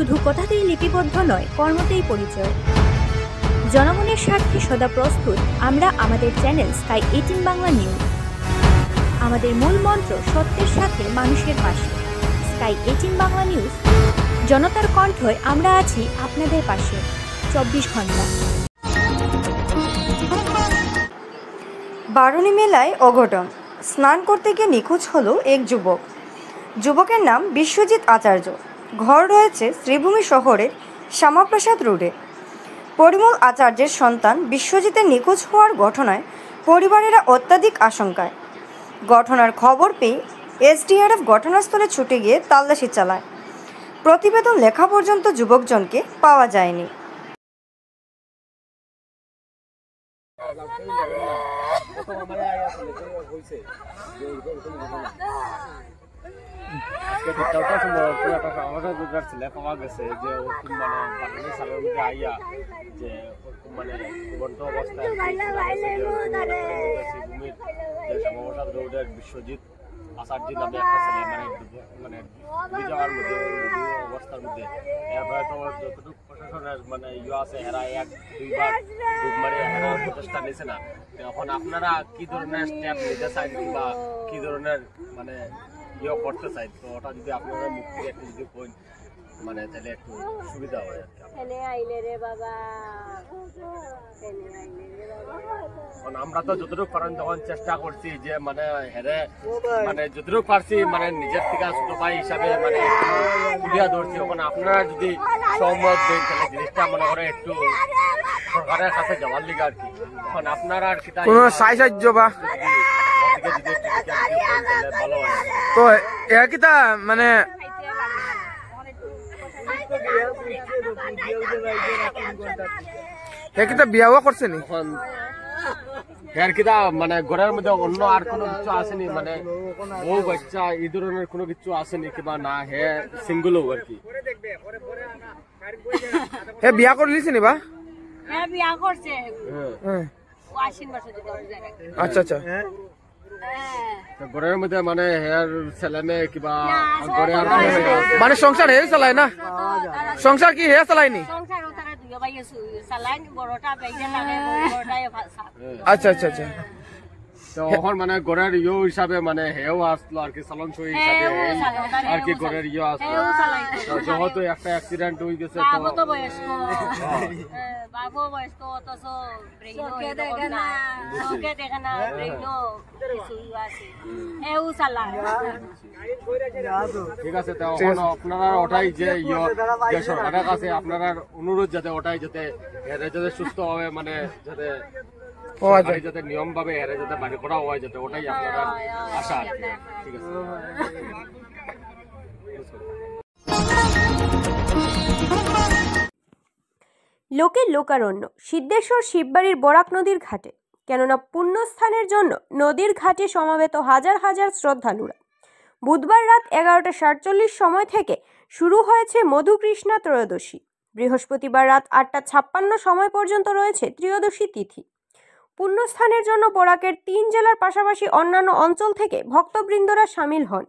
শুধু কথাতেই লিপিবদ্ধ নয়, কর্মতেই পরিচয়। জনগণের স্বার্থে সদা প্রস্তুত আমরা আমাদের চ্যানেল স্কাই 18 বাংলা নিউজ। আমাদের মূল মন্ত্র সত্যের সাথে মানুষের পাশে। স্কাই 18 বাংলা নিউজ, জনতার কণ্ঠে আমরা আছি আপনাদের পাশে 24 ঘন্টা। বারুণী মেলায় অঘটন, স্নান করতে গিয়ে নিখোঁজ হলো এক যুবক। যুবকের নাম বিশ্বজিৎ আচার্য। ঘর রয়েছে শ্রীভূমি শহরের শ্যামাপ্রসাদ রোডে। পরিমল আচার্যের সন্তান বিশ্বজিতের নিখোঁজ হওয়ার ঘটনায় পরিবারেরা অত্যাধিক আশঙ্কায়। ঘটনার খবর পেয়ে এসডিআরএফ ঘটনাস্থলে ছুটে গিয়ে তল্লাশি চালায়। প্রতিবেদন লেখা পর্যন্ত যুবকজনকে পাওয়া যায়নি। পাওয়া গেছে যে মানে সালের মধ্যে আইয়া যে মানে অবস্থায় রোডের বিশ্বজিৎ আচার্য নামে একটা ছেলে মানে যাওয়ার মধ্যে অবস্থার মধ্যে এরপরে তো যতটুকু প্রশাসনের মানে আছে এরা 1-2 বার এরা প্রচেষ্টা নিয়েছে না। এখন আপনারা কি ধরনের স্টেপ নিতে চান কিংবা কি ধরনের মানে করতে চাই, তো ওটা যদি আপনারা মুখ থেকে একটু যদি কইন মানে তাহলে একটু সুবিধা হয়। আমরা তো যতটুকু পারেন তখন চেষ্টা করছি যে মানে হেরে মানে যতটুকু পারছি মানে নিজের থেকে ছোট ভাই হিসাবে মানে তুলিয়া ধরছি। ওখানে আপনারা যদি সহমত দেন তাহলে জিনিসটা মনে করে একটু সরকারের কাছে যাওয়ার লিগে আর কি। এখন আপনারা আর কি কোনো সাহায্য বা ভালো হয়। তো কিতা মানে বিয়াও করছে নি মানে ঘরের মধ্যে অন্য আর কোনো কিছু আসেনি, মানে বউ বাচ্চা এই ধরনের কোনো কিছু আসেনি কিংবা না হে সিঙ্গল আর কি। হে বিয়া করে লিছি নি বা? হ্যাঁ বিয়া করছে। আচ্ছা আচ্ছা। ঘরের মধ্যে মানে হেয়ার ছেলে মেয়ে কিবা মানে সংসার হে চালায় না? সংসার কি হে চালায়নি? আচ্ছা আচ্ছা আচ্ছা। তো এখন মানে ঘরের হিসাবে মানে হেও আসলো আর কি, চালন সই হিসাবে আর কি ঘরের আসলো। যেহেতু একটা অ্যাক্সিডেন্ট হয়ে গেছে ঠিক আছে। তো আপনারা ওটাই যে সরকারের কাছে আপনারা অনুরোধ যাতে ওটাই যাতে সুস্থ হবে মানে যাতে যাতে নিয়ম ভাবে এরা যাতে বাড়ি করা হয় যাতে ওটাই আপনারা আশা আর কি। ঠিক আছে। লোকের লোকারণ্য সিদ্ধেশ্বর শিববাড়ির বরাক নদীর ঘাটে, কেননা পুণ্যস্থানের জন্য নদীর ঘাটে সমাবেত হাজার হাজার শ্রদ্ধালুরা। বুধবার রাত 11:47 সময় থেকে শুরু হয়েছে মধুকৃষ্ণা ত্রয়োদশী। বৃহস্পতিবার রাত 8:56 সময় পর্যন্ত রয়েছে ত্রয়োদশী তিথি। পুণ্যস্থানের জন্য বরাকের 3 জেলার পাশাপাশি অন্যান্য অঞ্চল থেকে ভক্তবৃন্দরা সামিল হন।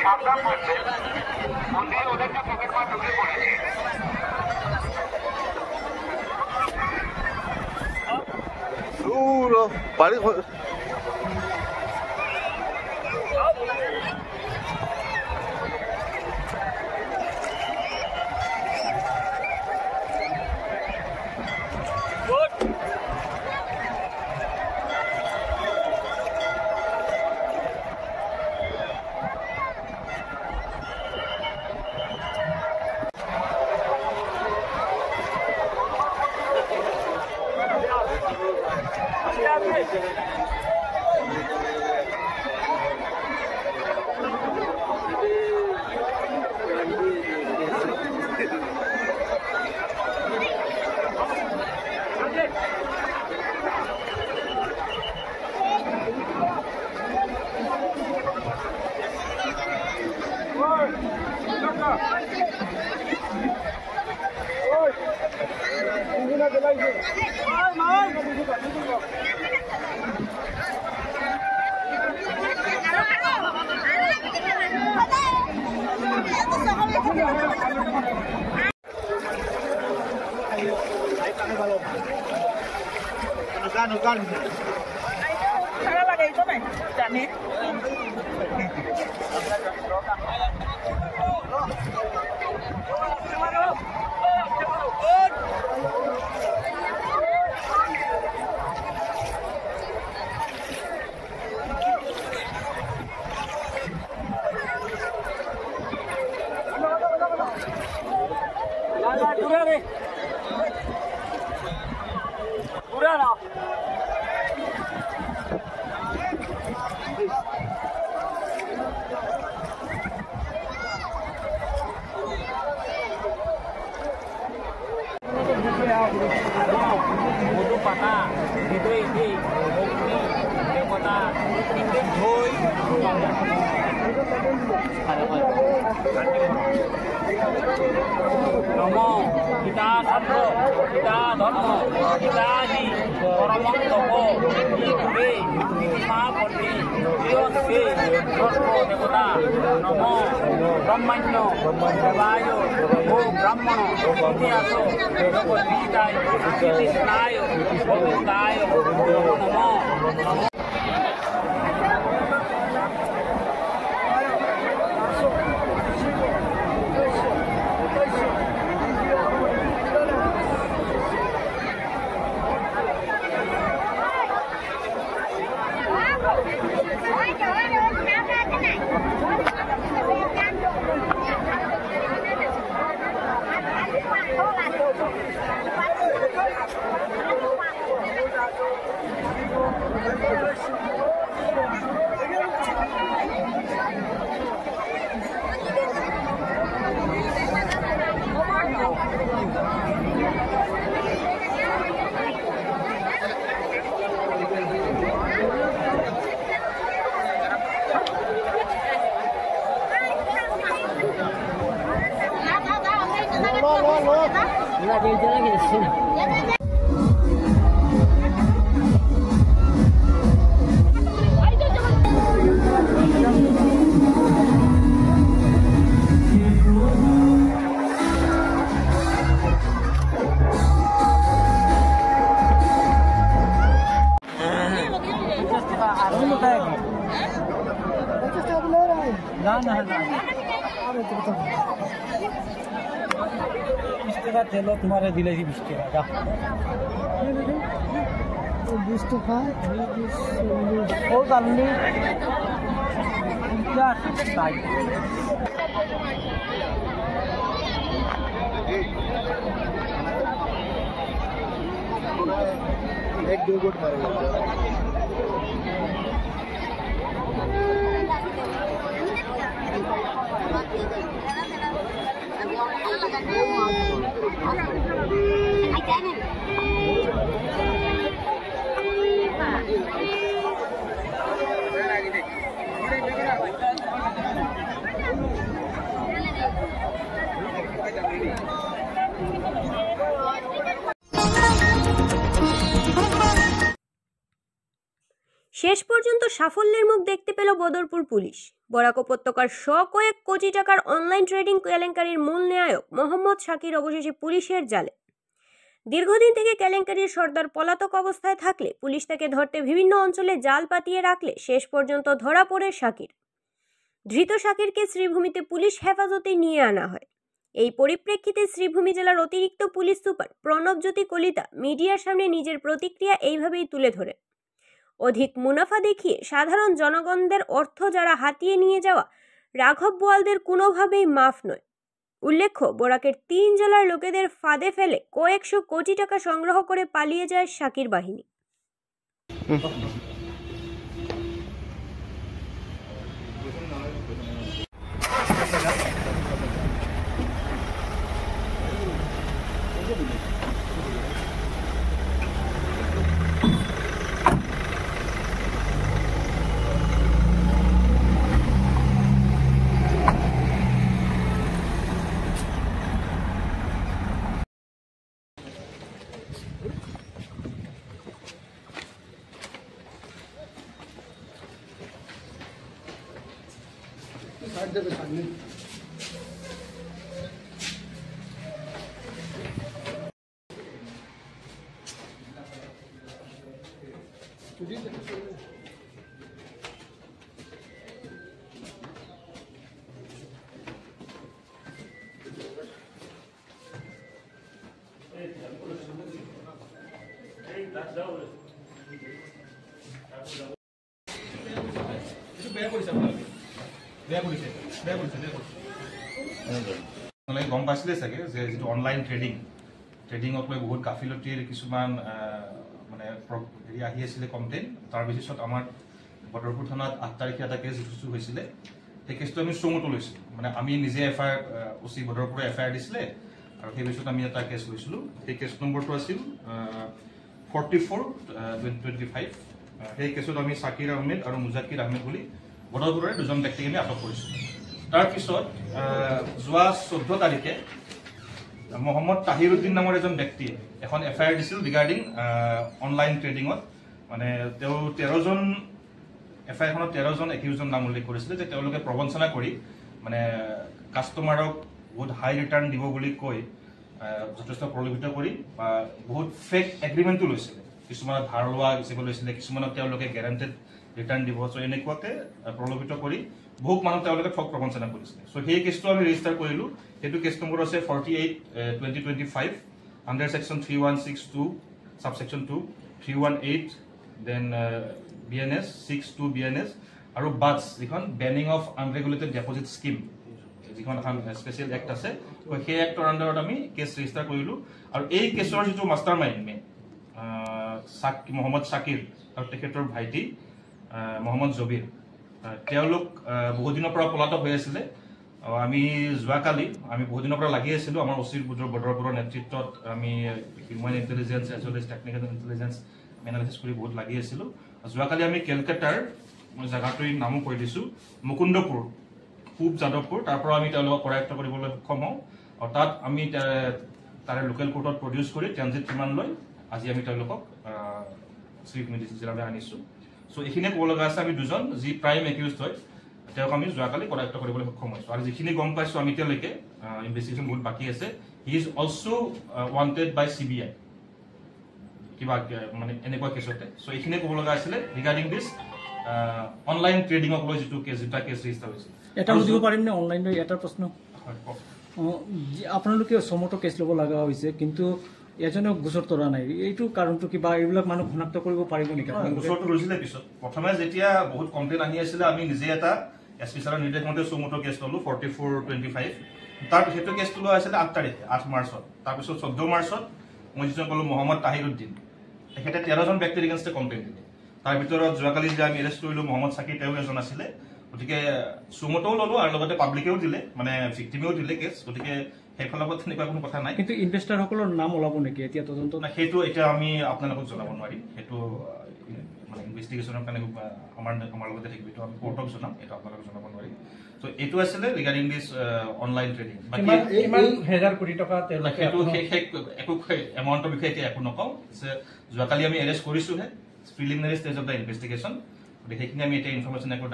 সাবধান করবেন, ওদেরকে পকেট মার ঢুকে পড়েছে। বাড়ি মধু পাতা হৃদয় দি অগ্নি দেবতা ধৈ নম পিতা ছাত্র পিতা ধর্ম পিতাজি পরমন্তপ দূরে মা পতি প্রিয়সে সর্ব দেবতা নম ব্রহ্মণ্য দেবায় ও ব্রাহ্মণ ইতিহাস জগদ্গীতায় শ্রীকৃষ্ণায় ভগবতায় নমো নমঃ। चलो तुम्हारे दिले 20 টাকা 20 টাকা ও জানলি एक दो गोट मारो শেষ পর্যন্ত সাফল্যের মুখ দেখতে পেল বদরপুর পুলিশ। বরাক উপত্যকার কয়েক কোটি টাকার অনলাইন ট্রেডিং কেলেঙ্কারির মূল নায়ক মোহাম্মদ শাকির অবশেষে পুলিশের জালে। দীর্ঘদিন থেকে কেলেঙ্কারির সর্দার পলাতক অবস্থায় থাকলে পুলিশ তাকে ধরতে বিভিন্ন অঞ্চলে জাল পাতিয়ে রাখলে শেষ পর্যন্ত ধরা পড়ে শাকির। ধৃত শাকিরকে শ্রীভূমিতে পুলিশ হেফাজতে নিয়ে আনা হয়। এই পরিপ্রেক্ষিতে শ্রীভূমি জেলার অতিরিক্ত পুলিশ সুপার প্রণবজ্যোতি কলিতা মিডিয়ার সামনে নিজের প্রতিক্রিয়া এইভাবেই তুলে ধরেন। অধিক মুনাফা দেখিয়ে সাধারণ জনগণদের অর্থ যারা হাতিয়ে নিয়ে যাওয়া রাঘব বোয়ালদের কোনোভাবেই মাফ নয়। উল্লেখ্য, বরাকের 3 জেলার লোকেদের ফাঁদে ফেলে কয়েকশো কোটি টাকা সংগ্রহ করে পালিয়ে যায় শাকির বাহিনী। গম পাইছিলে চাগে যে যিটো অনলাইন ট্ৰেডিঙক লৈ বহুত গাফিলতিৰ কিছুমান মানে হেৰি আহি আছিলে কমপ্লেইন। তাৰ বেচিছত আমাৰ বদৰপুৰ থানাত 8 তাৰিখে এটা কেছ ৰিজিষ্টাৰ হৈছিলে। সেই কেছটো আমি চমুটো লৈছিলোঁ, মানে আমি নিজে এফআইআৰ ওচি বদৰপুৰে এফআইআৰ দিছিলে আৰু সেই বেচিছত আমি এটা কেছ লৈছিলোঁ। সেই কেছ নম্বৰটো আছিল 44/25। সেই কেছত আমি শাকিৰ আহমেদ আৰু মুজাকিৰ আহমেদ বুলি বদৰপুৰৰে 2জন ব্যক্তিক আমি আটক কৰিছোঁ। তাৰপিছত যোৱা 14 তাৰিখে মহম্মদ তাহিৰুদ্দিন নামৰ এজন ব্যক্তিয়ে এখন এফআইআৰ দিছিল ৰিগাৰ্ডিং অনলাইন ট্ৰেডিঙত। মানে তেওঁ 13জন এফআইআৰখনত 13জন একিউজৰ নাম উল্লেখ কৰিছিলে যে তেওঁলোকে প্ৰবঞ্চনা কৰি মানে কাষ্টমাৰক বহুত হাই ৰিটাৰ্ণ দিব বুলি কৈ যথেষ্ট প্ৰলোভিত কৰি বা বহুত ফেক এগ্ৰিমেণ্টটো লৈছিলে। কিছুমানত ধাৰ লোৱা হিচাপে লৈছিলে, কিছুমানত তেওঁলোকে গেৰাণ্টেড ৰিটাৰ্ণ দিব। চ' এনেকুৱাকে প্ৰলোভিত কৰি বহুত মানুহ তেওঁলোকে ঠগ প্ৰবঞ্চনা কৰিছিলে। চ' সেই কেছটো আমি ৰেজিষ্টাৰ কৰিলোঁ। সেইটো কেছ নম্বৰ আছে 48/2025 আণ্ডাৰ ছেকশ্যন 3162 ছাবছেকশ্যন 2 318 দেন BNS 62 BNS আৰু বাটছ যিখন বেনিং অফ আনৰেগুলেটেড ডেপজিট স্কিম যিখন এখন স্পেচিয়েল এক্ট আছে, সেই এক্টৰ আণ্ডাৰত আমি কেছ ৰেজিষ্টাৰ কৰিলোঁ। আৰু এই কেছৰ যিটো মাষ্টাৰ মাইণ্ড মহম্মদ শাকিৰ আৰু তেখেতৰ ভাইটি মহম্মদ জবিৰ, তেওঁলোক বহু দিনৰ পৰা পলাতক হৈ আছিলে। আমি যোৱাকালি আমি বহু দিনৰ পৰা লাগি আছিলোঁ আমাৰ অচিৰ বদৰপুৰৰ নেতৃত্বত। আমি human intelligence age well age technical intelligence analysis কৰি বহুত লাগি আছিলোঁ। যোৱাকালি আমি কেলকাতাৰ জেগাটোৰ নামো কৈ দিছোঁ মুকুন্দপুৰ, পূব যাদৱপুৰ, তাৰ পৰা আমি তেওঁলোকক কৰায়ত্ব কৰিবলৈ সক্ষম হওঁ। আৰু তাত আমি তাৰে লোকেল কোৰ্টত প্ৰডিউচ কৰি ট্ৰেনজিট ৰিমাণ্ড লৈ আজি আমি তেওঁলোকক শ্ৰীভূমি জিলালৈ আনিছোঁ। চ' এইখিনিয়ে ক'ব লগা আছে। আমি 2জন যি প্ৰাইম একিউজড হয় তেওঁক আমি যোৱাকালি কৰায়ত্ব কৰিবলৈ সক্ষম হৈছোঁ। আৰু যিখিনি গম পাইছোঁ আমি এতিয়ালৈকে ইনভেষ্টিগেশ্যন বহুত বাকী আছে। He is also' wanted by CBI কিবা মানে এনেকুৱা কেছতে। চ' এইখিনিয়ে ক'ব লগা আছিলে ৰিগাৰ্ডিং দিছ অনলাইন ট্ৰেডিঙক লৈ যিটো কেছ ৰেজিষ্টাৰ হৈছিল। এটা বুজিব পাৰিম নে অনলাইন এটা প্ৰশ্ন? আপোনালোকে চমুটো কেছ ল'ব লগা হৈছে, কিন্তু এজনে গোচৰ তৰা নাই, এইটো কাৰণটো কিবা? এইবিলাক মানুহ শনাক্ত কৰিব পাৰিব নেকি? গোচৰটো লৈছিলে পিছত। প্ৰথমে যেতিয়া বহুত কমপ্লেইন আহি আছিলে আমি নিজে এটা SP ছাৰৰ নিৰ্দেশ মতে চমুটো কেছ ল'লোঁ 44/25। তাৰপিছত সেইটো কেছটো লোৱা আছিলে 8 তাৰিখে 8 মাৰ্চত। তাৰপিছত 14 মাৰ্চত মই যিজন ক'লোঁ মহম্মদ তাহিৰুদ্দিন, তেখেতে 13জন ব্যক্তিৰ এগেইনষ্টে কমপ্লেইন দিলে। তাৰ ভিতৰত যোৱাকালি যে আমি এৰেষ্ট কৰিলোঁ মহম্মদ শাকিৰ, তেওঁ এজন আছিলে। গতিকে চুমটোও ল'লোঁ আৰু লগতে পাব্লিকেও দিলে, মানে ভিক্টিমেও দিলে কেছ। গতিকে সেইফালৰ পৰা তেনেকুৱা কোনো কথা নাই। কিন্তু ইনভেষ্টাৰসকলৰ নাম ওলাব নেকি এতিয়া তদন্ত? সেইটো এতিয়া আমি আপোনালোকক জনাব নোৱাৰিম। সেইটো মানে ইনভেষ্টিগেশ্যনৰ কাৰণে আমাৰ লগতে থাকিব। এইটো আমি কোৰ্টক জনাম, এইটো আপোনালোকক জনাব নোৱাৰিম। চ' এইটো আছিলে ৰিগাৰ্ডিং দিছ অনলাইন ট্ৰেডিং। বাকী সেইটো একো এমাউণ্টৰ বিষয়ে এতিয়া একো নকওঁ। যোৱাকালি আমি এৰেষ্ট কৰিছোঁহে, preliminary stage of the investigation. গতিকে সেইখিনি আমি এতিয়া ইনফৰমেশ্যন একো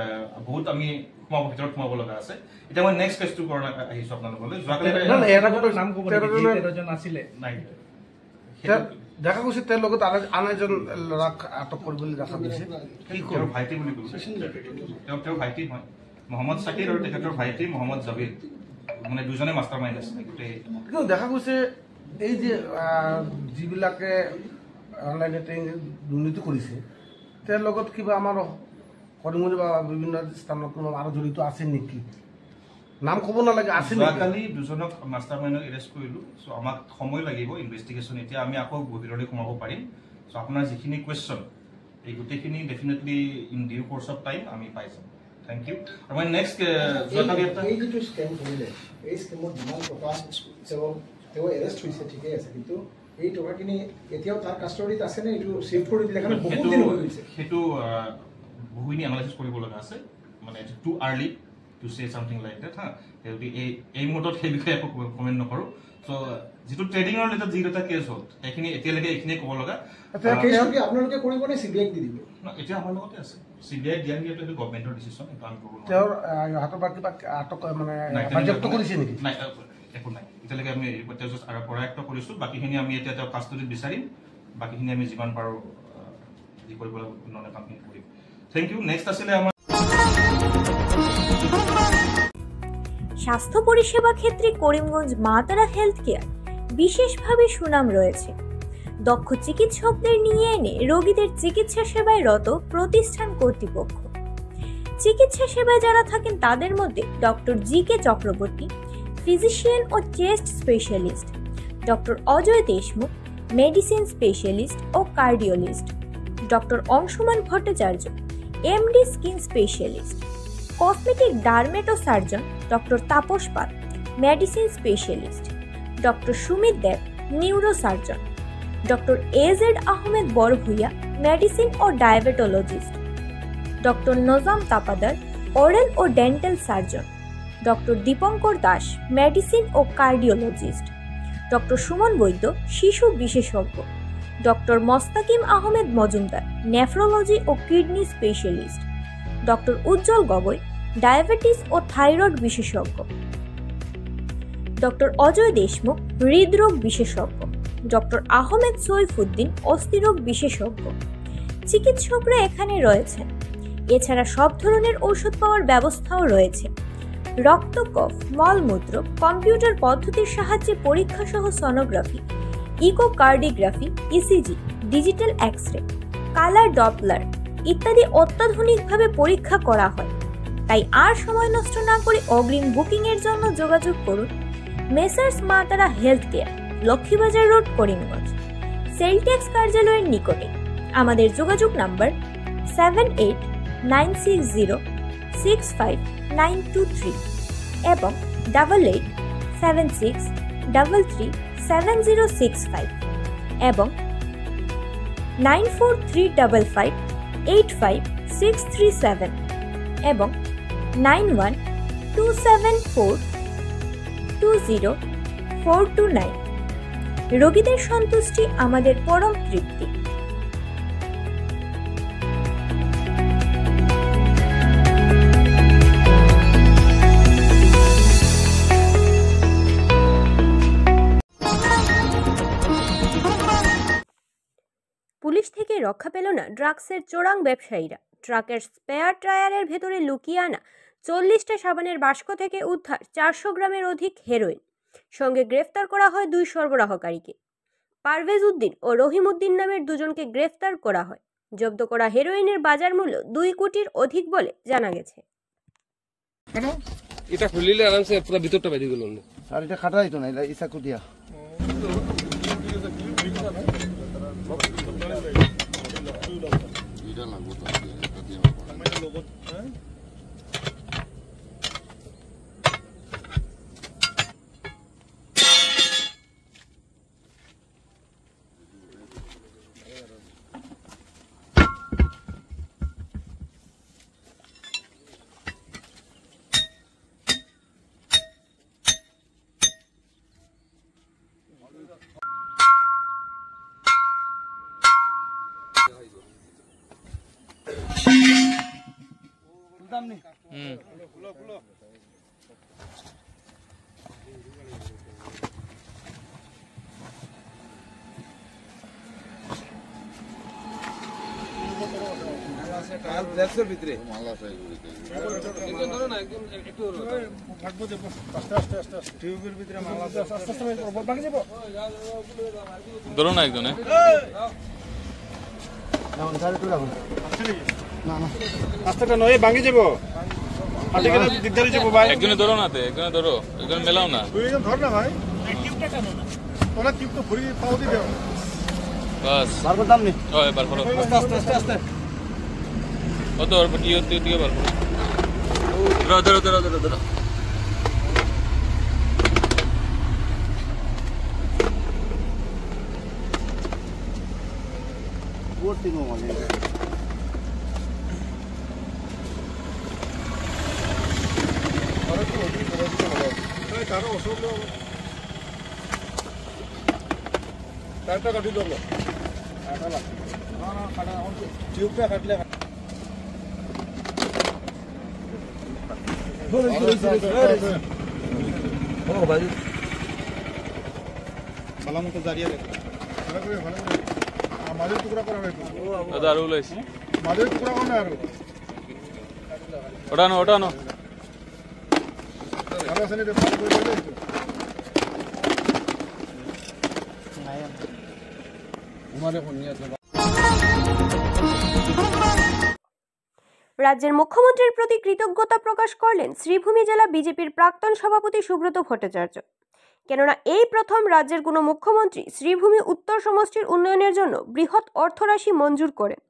বহুত আমি ভিতৰত সোমাব লগা আছে। এতিয়া মই নেক্সট কেছটো আহিছোঁ আপোনালোকলৈ। যোৱাকালি নাই, দেখা গৈছে তেওঁৰ লগত আন এজন ল'ৰাক আটক কৰিব বুলি দেখা গৈছে তেওঁৰ ভাইটি বুলি কৈছে তেওঁৰ ভাইটি হয় মহম্মদ শাকিৰ আৰু তেখেতৰ ভাইটি মহম্মদ জাবিৰ মানে দুজনে মাষ্টাৰ মাইণ্ড আছে গোটেই কিন্তু দেখা গৈছে এই যে যিবিলাকে অনলাইনে দুৰ্নীতি কৰিছে তেওঁৰ লগত কিবা আমাৰ কৰিমগঞ্জ বা বিভিন্ন স্থানত কোনো আৰু জড়িত আছে নেকি নাম ক'ব নালাগে আছে যোৱাকালি দুজনক মাষ্টাৰ মাইণ্ডক এৰেষ্ট কৰিলোঁ চ' আমাক সময় লাগিব ইনভেষ্টিগেশ্যন এতিয়া আমি আকৌ গভীৰলৈ সোমাব পাৰিম চ' আপোনাৰ যিখিনি কুৱেশ্যন এই গোটেইখিনি definitely in due course of time আমি পাই যাম থেংক ইউ আৰু মই নেক্সট যোৱাকালি এটা এই যিটো স্কেম কৰিলে এই স্কেমত যিমান টকা তেওঁ এৰেষ্ট হৈছে ঠিকেই আছে কিন্তু এই টকাখিনি এতিয়াও তাৰ কাষ্টডিত আছে নে এইটো ছেভ কৰি দিলে কাৰণে বহুত দিন হৈ গৈছে সেইটো বহুখিনি এনালাইচিছ কৰিব লগা আছে মানে too early to say something like that হা এই মুহূৰ্তত সেই বিষয়ে একো কমেণ্ট নকৰোঁ চ' যিটো ট্ৰেডিঙৰ ৰিলেটেড যি এটা কেছ হ'ল সেইখিনি এতিয়ালৈকে এইখিনিয়ে ক'ব লগা আপোনালোকে কৰিব নে CBI দি দিব এতিয়া আমাৰ লগতে আছে CBI দিয়া নিদিয়াটো সেইটো গভৰ্ণমেণ্টৰ ডিচিশ্যন এইটো আমি ক'ব তেওঁৰ হাতৰ পৰা কিবা আটক মানে বাজেয়াপ্ত কৰিছে নেকি নাই একো নাই এতিয়ালৈকে আমি পৰায়ত্ব কৰিছোঁ বাকীখিনি আমি এতিয়া তেওঁ কাষ্টডিত বিচাৰিম বাকীখিনি আমি যিমান পাৰোঁ যি কৰিব লাগে উন্নয়ন কামখিনি কৰিম থেংক ইউ নেক্সট আছিলে আমাৰ স্বাস্থ্য পরিষেবা ক্ষেত্রে করিমগঞ্জ মা তারা হেলথ কেয়ার বিশেষভাবে সুনাম রয়েছে। দক্ষ চিকিৎসকদের নিয়ে এনে রোগীদের চিকিৎসা সেবায় রত প্রতিষ্ঠান কর্তৃপক্ষ। চিকিৎসা সেবায় যারা থাকেন তাদের মধ্যে ডক্টর GK চক্রবর্তী, ফিজিশিয়ান ও chest specialist, doctor Ajay Deshmukh, medicine specialist ও cardiologist, doctor Anshuman Bhattacharya, MD skin specialist, cosmetic dermato surgeon doctor Tapas Pal, medicine specialist, doctor Sumit Dev, neurosurgeon, doctor AZ Ahmed Barbhuiya, medicine ও diabetologist, doctor Najam Tapadar, oral ও dental surgeon, doctor Dipankar Das, medicine ও cardiologist, doctor Suman Baidya, শিশু বিশেষজ্ঞ, doctor Mustakim Ahmed Majumdar, nephrology ও kidney specialist, doctor উজ্জ্বল Gogoi, diabetes ও thyroid বিশেষজ্ঞ, doctor Ajay Deshmukh, হৃদরোগ বিশেষজ্ঞ, doctor Ahmed Saifuddin, অস্থিরোগ বিশেষজ্ঞ। চিকিৎসকরা এখানে রয়েছেন। এছাড়া সব ধরনের ঔষধ পাওয়ার ব্যবস্থাও রয়েছে। রক্ত, কফ, মলমূত্র, কম্পিউটার পদ্ধতির সাহায্যে পরীক্ষা সহ sonography, echocardiography, ECG, digital x-ray, colour Doppler ইত্যাদি অত্যাধুনিকভাবে পরীক্ষা করা হয়। তাই আর সময় নষ্ট না করে অগ্রিম বুকিং এর জন্য যোগাযোগ করুন মেসার্স মা তারা health care, Laxmibazar road, Karimganj, sell tax কার্যালয়ের নিকটে। আমাদের যোগাযোগ নাম্বার 7896065923 এবং 8876337065 এবং 9435585637 এবং 9127420429। রোগীদের সন্তুষ্টি আমাদের পরম তৃপ্তি। পুলিশ থেকে রক্ষা পেল না ড্রাগসের চোরাং ব্যবসায়ীরা। ট্রাকের স্পেয়ার টায়ারের ভেতরে লুকিয়ে আনা 40টা সাবানের বাস্ক থেকে উদ্ধার 400 গ্রামের অধিক হেরোইন। সঙ্গে গ্রেফতার করা হয় 2 সরবরাহকারীকে। পারভেজ উদ্দিন ও রহিম উদ্দিন নামের দুজনকে গ্রেফতার করা হয়। জব্দ করা হেরোইনের বাজার মূল্য 2 কোটির অধিক বলে জানা গেছে। এটা খুলিলে আরামসে পুরো ভিতরটা বেরিয়ে গেল। আর এটা খাটা দিত না, এটা ইসাকু দিয়া এটা লাগবো তো এটা দিয়া লগত হ্যাঁ ধরো না একজনে রাস্তাটা নয় ভাঙি যাব একজনে ধরো না একজনে ধরো একজন মেলাও না ধর না ভাই তোরা টিপ তো ঘুরি পাও দিবে বাস বার করতাম নি বার করো আস্তে কত অল্প টিও বার করো ধরো টায়ারটা কাটি দেবো টিউবটা কাটলে ভালো মতো দাঁড়িয়ে রেখে মাঝের টুকরা করা হয়েছে দাদা আরো লাইছি মাঝের টুকরা করা আরো ওটানো ভালো আছে না ভালো করে দেবে রাজ্যের মুখ্যমন্ত্রীর প্রতি কৃতজ্ঞতা প্রকাশ করলেন শ্রীভূমি জেলা বিজেপির প্রাক্তন সভাপতি সুব্রত ভট্টাচার্য। কেননা এই প্রথম রাজ্যের কোনো মুখ্যমন্ত্রী শ্রীভূমি উত্তর সমষ্টির উন্নয়নের জন্য বৃহৎ অর্থরাশি মঞ্জুর করেন।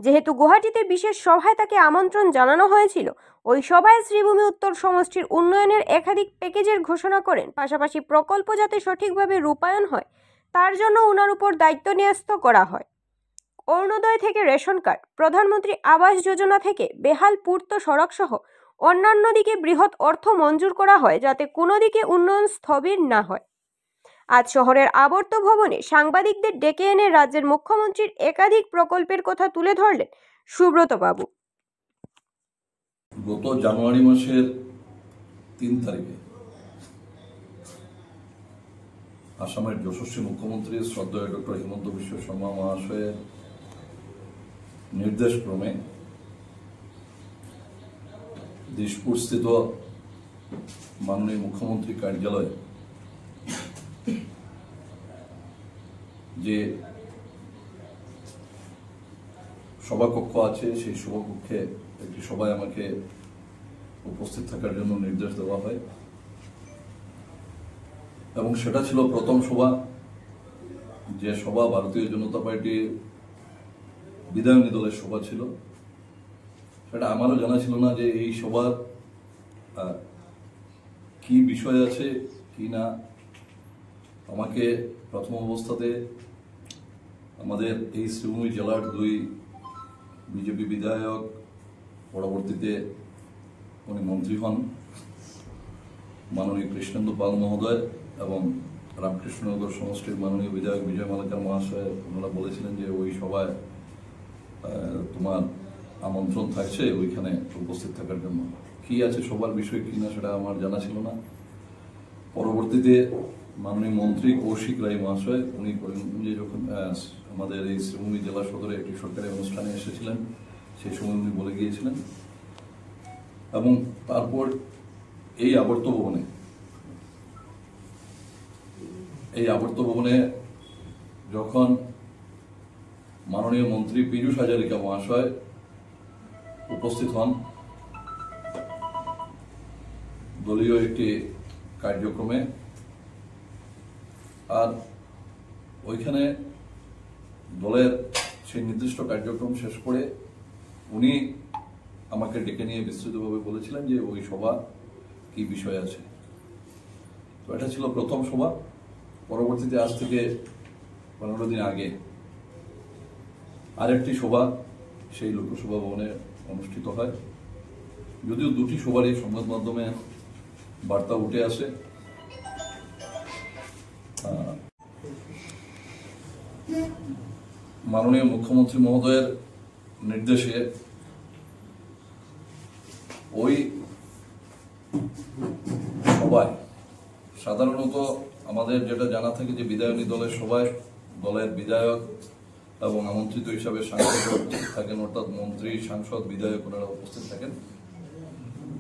যেহেতু গুয়াহাটিতে বিশেষ সভায় তাকে আমন্ত্রণ জানানো হয়েছিল, ওই সভায় শ্রীভূমি উত্তর সমষ্টির উন্নয়নের একাধিক প্যাকেজের ঘোষণা করেন। পাশাপাশি প্রকল্প যাতে সঠিকভাবে রূপায়ণ হয় তার জন্য ওনার উপর দায়িত্ব ন্যস্ত করা হয়। অরুণোদয় থেকে রেশন কার্ড, প্রধানমন্ত্রী আবাস যোজনা থেকে বেহাল পূর্ত সড়ক সহ অন্যান্য দিকে বৃহৎ অর্থ মঞ্জুর করা হয় যাতে কোনো দিকে উন্নয়ন স্থবির না হয়। আজ শহরের আবর্ত ভবনে সাংবাদিকদের ডেকে এনে রাজ্যের মুখ্যমন্ত্রীর একাধিক প্রকল্পের কথা তুলে ধরলেন সুব্রত বাবু। গত জানুয়ারি মাসের 3 তারিখে আসামের যশস্বী মুখ্যমন্ত্রী শ্রদ্ধেয় ডক্টর হিমন্ত বিশ্ব শর্মা মহাশয়ের নির্দেশক্রমে দিশপুরস্থিত মাননীয় মুখ্যমন্ত্রী কার্যালয়ে যে সভাকক্ষ আছে সেই সভাকক্ষে একটি সভায় আমাকে উপস্থিত থাকার জন্য নির্দেশ দেওয়া হয় এবং সেটা ছিল প্রথম সভা, যে সভা ভারতীয় জনতা পার্টির বিধায়নী দলের সভা ছিল। সেটা আমারও জানা ছিল না যে এই সভার কি বিষয় আছে কি না। আমাকে প্রথম অবস্থাতে আমাদের এই শ্রীভূমি জেলার 2 বিজেপি বিধায়ক, পরবর্তীতে উনি মন্ত্রী হন, মাননীয় কৃষ্ণেন্দু পাল মহোদয় এবং রামকৃষ্ণনগর সমষ্টির মাননীয় বিধায়ক বিজয় মালাকার মহাশয়, ওনারা বলেছিলেন যে ওই সভায় তোমার আমন্ত্রণ থাকছে ওইখানে উপস্থিত থাকার জন্য। কি আছে সবার বিষয় কি না সেটা আমার জানা ছিল না। পরবর্তীতে মাননীয় মন্ত্রী কৌশিক রায় মহাশয় উনি করিমগঞ্জে যখন আমাদের এই শ্রীভূমি জেলা সদরে একটি সরকারি অনুষ্ঠানে এসেছিলেন, সেই সময় উনি বলে গিয়েছিলেন। এবং তারপর এই আবর্ত ভবনে যখন মাননীয় মন্ত্রী পীযূষ হাজারিকা মহাশয় উপস্থিত হন দলীয় একটি কার্যক্রমে, আর ওইখানে দলের সেই নির্দিষ্ট কার্যক্রম শেষ করে উনি আমাকে ডেকে নিয়ে বিস্তৃতভাবে বলেছিলেন যে ওই সভা কি বিষয় আছে। তো এটা ছিল প্রথম সভা। পরবর্তীতে আজ থেকে 15 দিন আগে আরেকটি সভা সেই লোকসভা ভবনে অনুষ্ঠিত হয়। যদিও 2টি সভারই সংবাদ মাধ্যমে বার্তা উঠে আসে। মাননীয় মুখ্যমন্ত্রী মহোদয়ের নির্দেশে ওই সভায় সাধারণত আমাদের যেটা জানা থাকে যে বিধায়নী দলের সভায় দলের বিধায়ক এবং আমন্ত্রিত হিসাবে সাংসদ উপস্থিত থাকেন, অর্থাৎ মন্ত্রী, সাংসদ, বিধায়ক ওনারা উপস্থিত থাকেন।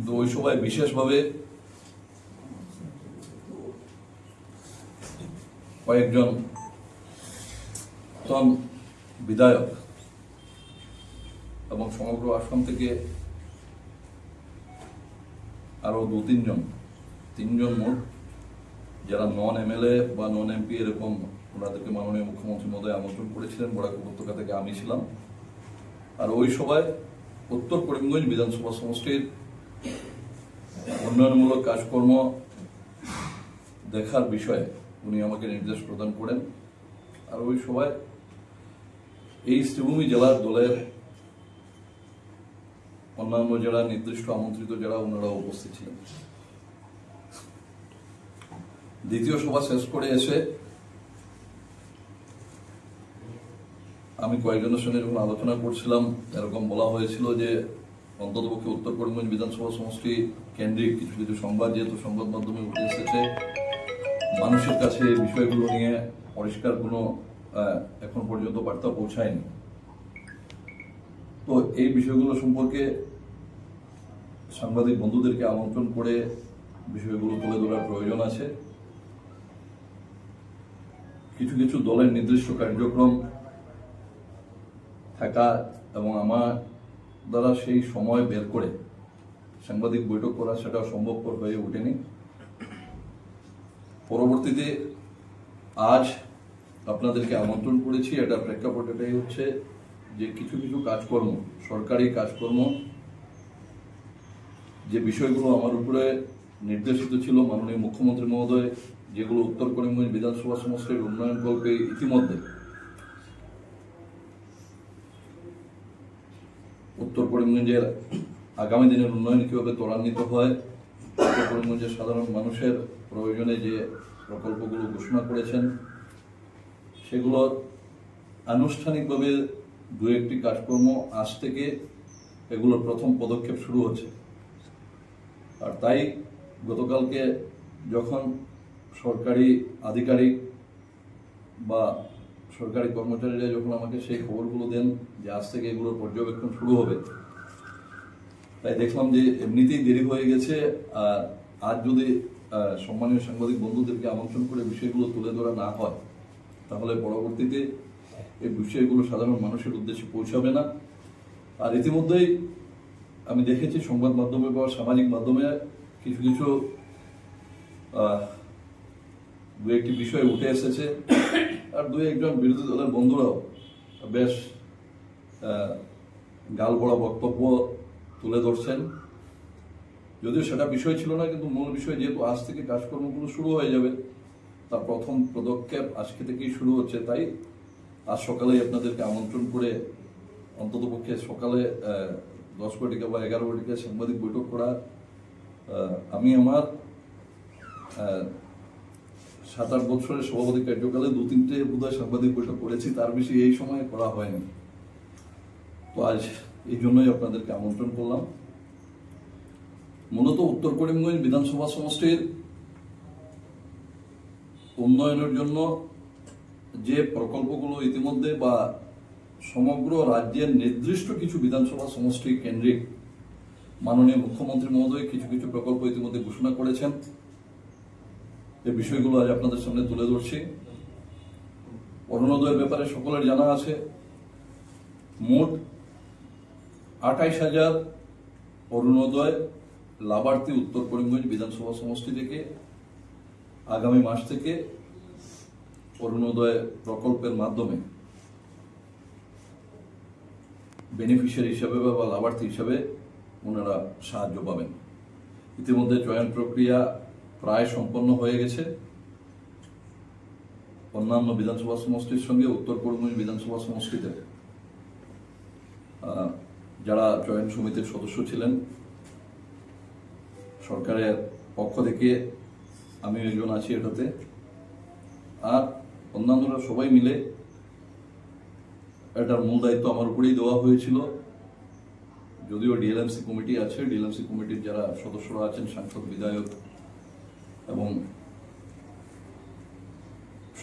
তো ওই সভায় বিশেষভাবে কয়েকজন বিধায়ক এবং সমগ্র আসাম থেকে আরো 2-3 মোট যারা নন এমএলএ বা নন এমপি এরকম ওনাদেরকে মাননীয় মুখ্যমন্ত্রী মহোদয় আমন্ত্রণ করেছিলেন। বরাক উপত্যকা থেকে আমি ছিলাম। আর ওই সভায় উত্তর করিমগঞ্জ বিধানসভা সমষ্টির উন্নয়নমূলক কাজকর্ম দেখার বিষয়ে উনি আমাকে নির্দেশ প্রদান করেন। আর ওই সভায় এই শ্রীভূমি জেলার দলের অন্যান্য যারা নির্দিষ্ট আমন্ত্রিত যারা ওনারা উপস্থিত ছিলেন। দ্বিতীয় সভা শেষ করে এসে আমি কয়েকজনের সঙ্গে যখন আলোচনা করছিলাম, এরকম বলা হয়েছিল যে অন্ততপক্ষে উত্তর করিমগঞ্জ বিধানসভা সমষ্টি কেন্দ্রিক কিছু কিছু সংবাদ, যেহেতু সংবাদ মাধ্যমে উঠে এসেছে, মানুষের কাছে এই বিষয়গুলো নিয়ে পরিষ্কার কোনো এখন পর্যন্ত বার্তা পৌঁছায়নি। তো এই বিষয়গুলো সম্পর্কে সাংবাদিক বন্ধুদেরকে আমন্ত্রণ করে বিষয়গুলো তুলে ধরার প্রয়োজন আছে। কিছু কিছু দলের নির্দিষ্ট কার্যক্রম থাকা এবং আমার দ্বারা সেই সময় বের করে সাংবাদিক বৈঠক করা সেটা সম্ভবপর হয়ে ওঠেনি। পরবর্তীতে আজ আপনাদেরকে আমন্ত্রণ করেছি, এটার প্রেক্ষাপট এটাই হচ্ছে যে কিছু কিছু কাজকর্ম, সরকারি কাজকর্ম, যে বিষয়গুলো আমার উপরে নির্দেশিত ছিল মাননীয় মুখ্যমন্ত্রী মহোদয়, যেগুলো উত্তর করিমগঞ্জ বিধানসভা সমষ্টির উন্নয়ন কল্পে ইতিমধ্যে উত্তর করিমগঞ্জের আগামী দিনের উন্নয়ন কিভাবে ত্বরান্বিত হয়, উত্তর করিমগঞ্জের সাধারণ মানুষের প্রয়োজনে যে প্রকল্পগুলো ঘোষণা করেছেন সেগুলোর আনুষ্ঠানিকভাবে 2-1টি কাজকর্ম আজ থেকে এগুলোর প্রথম পদক্ষেপ শুরু হচ্ছে। আর তাই গতকালকে যখন সরকারি আধিকারিক বা সরকারি কর্মচারীরা যখন আমাকে সেই খবরগুলো দেন যে আজ থেকে এগুলোর পর্যবেক্ষণ শুরু হবে, তাই দেখলাম যে এমনিতেই দেরি হয়ে গেছে। আর আজ যদি সম্মানীয় সাংবাদিক বন্ধুদেরকে আমন্ত্রণ করে বিষয়গুলো তুলে ধরা না হয়, তাহলে পরবর্তীতে এই বিষয়গুলো সাধারণ মানুষের উদ্দেশ্যে পৌঁছাবে না। আর ইতিমধ্যেই আমি দেখেছি সংবাদ মাধ্যমে বা সামাজিক মাধ্যমে কিছু কিছু 2-1টি বিষয় উঠে এসেছে। আর 2-1জন বিরোধী দলের বন্ধুরাও বেশ গালবড়া বক্তব্য তুলে ধরছেন। যদিও সেটা বিষয় ছিল না, কিন্তু মূল বিষয় যেহেতু আজ থেকে কাজকর্মগুলো শুরু হয়ে যাবে, তার প্রথম পদক্ষেপ আজকে থেকেই শুরু হচ্ছে। তাই আজ সকালেই আপনাদেরকে আমন্ত্রণ করে অন্ততপক্ষে সকালে 10 ঘটিকা বা 11 ঘটিকা সাংবাদিক বৈঠক করা, আমি আমার 7-8 বছরের সভাপতি কার্যকালে 2-3টে বোধহয় সাংবাদিক বৈঠক করেছি, তার বেশি এই সময়ে করা হয়নি। তো আজ এই জন্যই আপনাদেরকে আমন্ত্রণ করলাম। মূলত উত্তর করিমগঞ্জ বিধানসভা সমষ্টির উন্নয়নের জন্য যে প্রকল্পগুলো ইতিমধ্যে বা সমগ্র রাজ্যের নির্দিষ্ট কিছু বিধানসভা সমষ্টি কেন্দ্রিক মাননীয় মুখ্যমন্ত্রী মহোদয় কিছু কিছু প্রকল্প ইতিমধ্যে ঘোষণা করেছেন, এই বিষয়গুলো আজ আপনাদের সামনে তুলে ধরছি। অরুণোদয়ের ব্যাপারে সকলের জানা আছে, মোট 28,000 অরুণোদয় লাভার্থী উত্তর করিমগঞ্জ বিধানসভা সমষ্টি থেকে আগামী মাস থেকে অরুণোদয় প্রকল্পের মাধ্যমে বেনিফিশিয়ারি হিসাবে বা লাভার্থী হিসাবে ওনারা সাহায্য পাবেন। ইতিমধ্যে চয়ন প্রক্রিয়া প্রায় সম্পন্ন হয়ে গেছে। অন্যান্য বিধানসভা সমষ্টির সঙ্গে উত্তর করিমগঞ্জ বিধানসভা সমষ্টিতে যারা চয়ন সমিতির সদস্য ছিলেন, সরকারের পক্ষ থেকে আমি একজন আছি এটাতে, আর অন্যান্যরা সবাই মিলে এটার মূল দায়িত্ব আমার উপরেই দেওয়া হয়েছিল। যদিও ডিএলএমসি কমিটি আছে, ডিএলএমসি কমিটির যারা সদস্যরা আছেন, সাংসদ, বিধায়ক এবং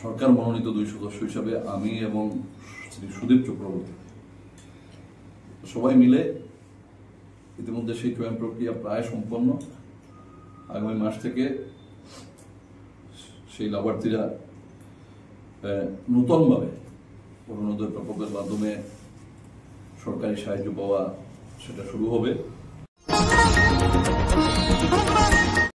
সরকার মনোনীত 2 সদস্য হিসাবে আমি এবং শ্রী সুদীপ চক্রবর্তী। সবাই মিলে ইতিমধ্যে সেই চয়ন প্রক্রিয়া প্রায় সম্পন্ন। আগামী মাস থেকে সেই লাভার্থীরা নূতনভাবে অরুণোদয় প্রকল্পের মাধ্যমে সরকারি সাহায্য পাওয়া সেটা শুরু হবে।